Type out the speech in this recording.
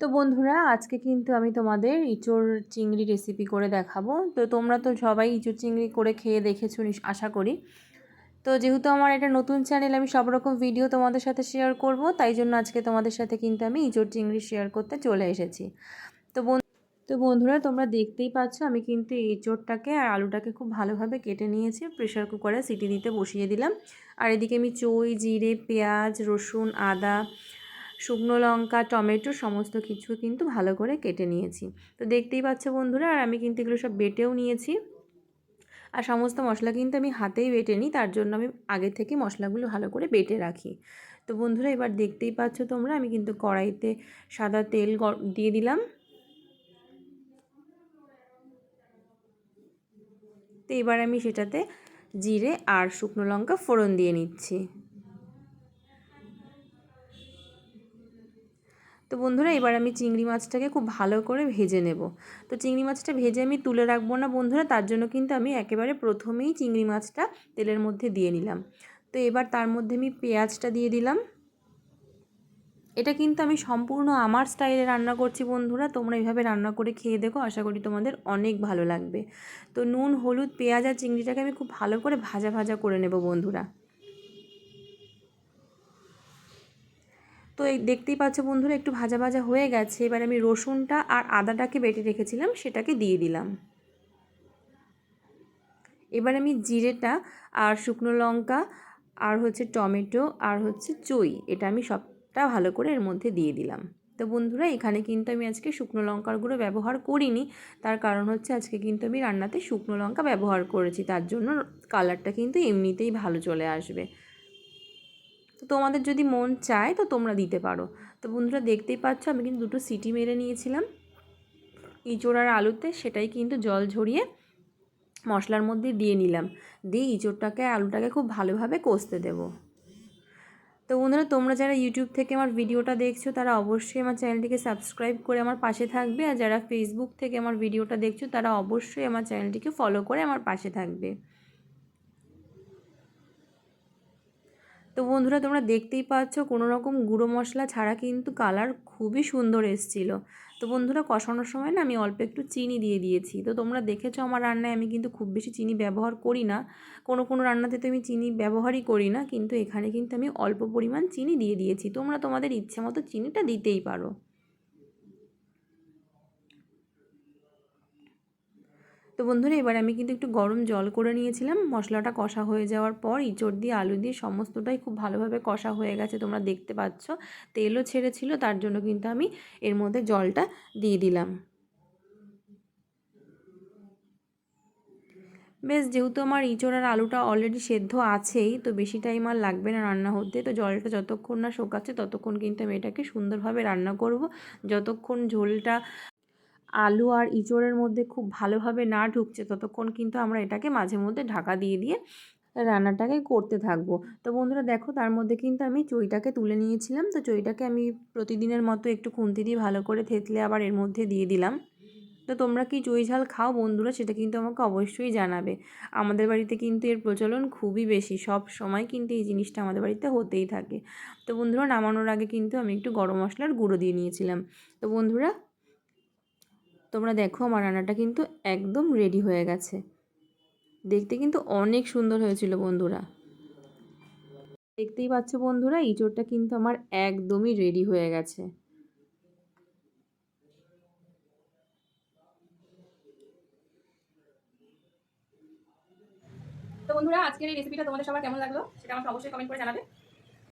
তো বন্ধুরা আজকে কিন্তু আমি তোমাদের ইঁচড় চিংড়ি রেসিপি করে দেখাবো। তো তোমরা তো সবাই ইঁচড় চিংড়ি করে খেয়ে দেখেছো আশা করি। তো যেহেতু আমার এটা নতুন চ্যানেল, আমি সব রকম ভিডিও তোমাদের সাথে শেয়ার করব, তাই জন্য আজকে তোমাদের সাথে কিন্তু আমি ইঁচড় চিংড়ি শেয়ার করতে চলে এসেছি। তো বন্ধুরা তোমরা দেখতেই পাচ্ছ আমি কিন্তু ইঁচড়টাকে আর আলুটাকে খুব ভালোভাবে কেটে নিয়েছি, প্রেশার কুকারে সিটি দিতে বসিয়ে দিলাম। আর এদিকে আমি চই, জিরে, পেঁয়াজ, রসুন, আদা, শুকনো লঙ্কা, টমেটো সমস্ত কিছু কিন্তু ভালো করে কেটে নিয়েছি। তো দেখতেই পাচ্ছ বন্ধুরা, আর আমি কিন্তু এগুলো সব বেটেও নিয়েছি। আর সমস্ত মশলা কিন্তু আমি হাতেই বেটে নিই, তার জন্য আমি আগে থেকে মশলাগুলো ভালো করে বেটে রাখি। তো বন্ধুরা এবার দেখতেই পাচ্ছ তোমরা, আমি কিন্তু কড়াইতে সাদা তেল দিয়ে দিলাম। তো এবার আমি সেটাতে জিরে আর শুকনো লঙ্কা ফোড়ন দিয়ে নিচ্ছি। তো বন্ধুরা এবার আমি চিংড়ি মাছটাকে খুব ভালো করে ভেজে নেব। তো চিংড়ি মাছটা ভেজে আমি তুলে রাখবো না বন্ধুরা, তার জন্য কিন্তু আমি একেবারে প্রথমেই চিংড়ি মাছটা তেলের মধ্যে দিয়ে নিলাম। তো এবার তার মধ্যে আমি পেঁয়াজটা দিয়ে দিলাম। এটা কিন্তু আমি সম্পূর্ণ আমার স্টাইলে রান্না করছি বন্ধুরা, তোমরা এইভাবে রান্না করে খেয়ে দেখো, আশা করি তোমাদের অনেক ভালো লাগবে। তো নুন, হলুদ, পেঁয়াজ আর চিংড়িটাকে আমি খুব ভালো করে ভাজা ভাজা করে নেব বন্ধুরা। তো এই দেখতেই পাচ্ছ বন্ধুরা একটু ভাজা ভাজা হয়ে গেছে। এবার আমি রসুনটা আর আদাটাকে বেটে রেখেছিলাম সেটাকে দিয়ে দিলাম। এবার আমি জিরেটা আর শুকনো লঙ্কা আর টমেটো আর চই, এটা আমি সবটা ভালো করে এর মধ্যে দিয়ে দিলাম। তো বন্ধুরা এখানে কিন্তু আমি আজকে শুকনো লঙ্কার গুঁড়ো ব্যবহার করিনি, তার কারণ আজকে কিন্তু আমি রান্নাতে শুকনো লঙ্কা ব্যবহার করেছি, তার জন্য কালারটা কিন্তু এমনিতেই ভালো চলে আসবে। তো তোমাদের যদি মন চায় তো তোমরা দিতে পারো। তো বন্ধুরা দেখতেই পাচ্ছ আমি কিন্তু দুটো সিটি মেরে নিয়েছিলাম ইঁচড় আর আলুতে, সেটাই কিন্তু জল ঝরিয়ে মশলার মধ্যে দিয়ে নিলাম। দিয়ে ইঁচড়টাকে আলুটাকে খুব ভালোভাবে কষতে দেব। তো বন্ধুরা তোমরা যারা ইউটিউব থেকে আমার ভিডিওটা দেখছো তারা অবশ্যই আমার চ্যানেলটিকে সাবস্ক্রাইব করে আমার পাশে থাকবে, আর যারা ফেসবুক থেকে আমার ভিডিওটা দেখছো তারা অবশ্যই আমার চ্যানেলটিকে ফলো করে আমার পাশে থাকবে। তো বন্ধুরা তোমরা দেখতেই পাচ্ছ কোনো রকম গুঁড়ো মশলা ছাড়া কিন্তু কালার খুবই সুন্দর এসেছিলো। তো বন্ধুরা কষানোর সময় না আমি অল্প একটু চিনি দিয়ে দিয়েছি। তো তোমরা দেখেছো আমার রান্নায় আমি কিন্তু খুব বেশি চিনি ব্যবহার করি না, কোনো রান্নাতে তো আমি চিনি ব্যবহারই করি না, কিন্তু এখানে কিন্তু আমি অল্প পরিমাণ চিনি দিয়ে দিয়েছি। তোমরা তোমাদের ইচ্ছে মতো চিনিটা দিতেই পারো। তো বন্ধুরা এবার আমি কিন্তু একটু গরম জল করে নিয়েছিলাম। মশলাটা কষা হয়ে যাওয়ার পর ইঁচড় দিয়ে আলু দিয়ে সমস্তটাই খুব ভালোভাবে কষা হয়ে গেছে, তোমরা দেখতে পাচ্ছ তেলও ছেড়েছিল, তার জন্য কিন্তু আমি এর মধ্যে জলটা দিয়ে দিলাম। বেশ, যেহেতু আমার ইঁচড় আর আলুটা অলরেডি সেদ্ধ আছেই, তো বেশি টাইম আর লাগবে না রান্না হতে। তো জলটা যতক্ষণ না শোকাচ্ছে ততক্ষণ কিন্তু আমি এটাকে সুন্দরভাবে রান্না করব। যতক্ষণ ঝোলটা আলু আর ইঁচড়ের মধ্যে খুব ভালোভাবে না ঢুকছে ততক্ষণ কিন্তু আমরা এটাকে মাঝে মধ্যে ঢাকা দিয়ে দিয়ে রান্নাটাকে করতে থাকবো। তো বন্ধুরা দেখো তার মধ্যে কিন্তু আমি চইটাকে তুলে নিয়েছিলাম। তো চইটাকে আমি প্রতিদিনের মতো একটু খুন্তি দিয়ে ভালো করে থেতলে আবার এর মধ্যে দিয়ে দিলাম। তো তোমরা কি চই ঝাল খাও বন্ধুরা, সেটা কিন্তু আমাকে অবশ্যই জানাবে। আমাদের বাড়িতে কিন্তু এর প্রচলন খুবই বেশি, সব সময় কিন্তু এই জিনিসটা আমাদের বাড়িতে হতেই থাকে। তো বন্ধুরা নামানোর আগে কিন্তু আমি একটু গরম মশলার গুঁড়ো দিয়ে নিয়েছিলাম। তো বন্ধুরা তোমরা দেখো আমার রান্নাটা কিন্তু একদম রেডি হয়ে গেছে। দেখতে কিন্তু অনেক সুন্দর হয়েছিল বন্ধুরা। দেখতেই পাচ্ছ বন্ধুরা ইঁচড়টা কিন্তু আমার একদমই রেডি হয়ে গেছে। তো বন্ধুরা আজকের এই রেসিপিটা তোমাদের সবার কেমন লাগলো সেটা আমাকে অবশ্যই কমেন্ট করে জানাবে।